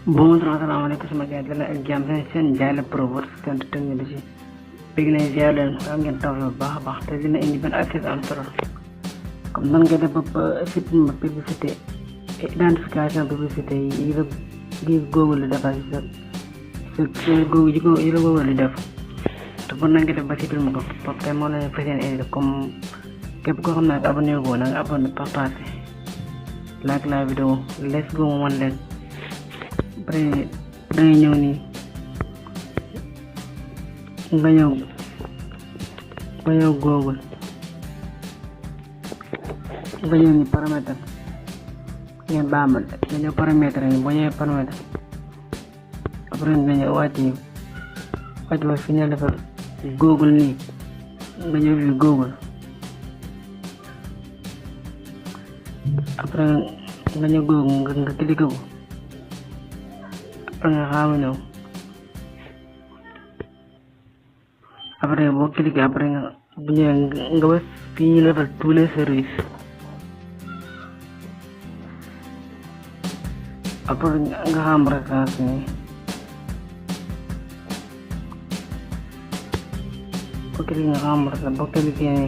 Bonjour, assalamualaikum sama gars yi ak jàmm seen jaay la provote seen technologie bëgg nañ ziar leen am ngeen taw bu baax a baax te dina indi benn accès am solo comme nan nga def ba supprimé publicité et identification publicité yi la Google di defal sa Google yi la Google di def te bon nan nga def ba supprimé ko parce que moo leen fas yéene indi comme képp koo xam ne ak abonné boo na nga abonné partagé like la vidéo let's go mu mën leen après dangay ñëw nii nga ñëw Google nga ñëw ni paramètre ngeen baamal nga ñëw paramètre yi boo ñëwee paramètre après nga ñëw wàcc ba fi ñu defal Google nii nga ñëw fi Google après nga ñëw Google nga cliqué ko après nga xaama ñëw après boo cliqué après nga bu ñëwee nga bës fii ñu defal tous les services après nga xam référence ni boo cliqué nga xam référence boo cliqué ni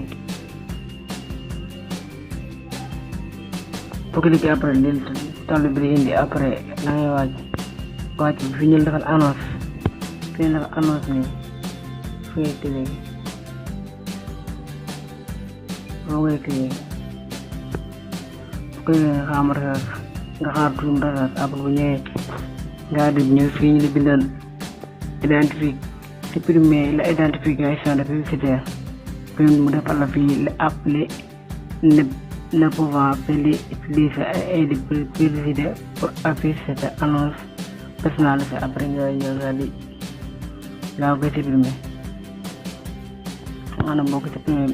boo cliqué après lii tàllu bi indi après da ngay wàcc fi ñu defal annonce fi ñu defal annonce nii fi ngay cliqué boo ngay cliqué bu cliqué nga xam recherche nga xaar tuum recherche après bu ñëwee nga di ñëw fii ñu bindal supprimer la identification de publicitaire puis mu defal la fii la appeler ne pouvant plus utiliser et de publicité pour afficher cette annonce personnalisée après nga ñëw nga di laa koy supprimer maanaam boo ko supprimer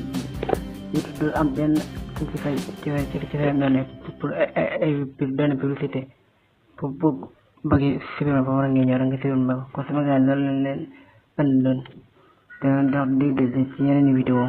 du am benn ci say données pour benn publicité pour bëgg supprimer foofu rek nga ñëw rek nga supprimer ko kon sama gars loolu lañ leen andi loon te dox dig ci yeneen vidéo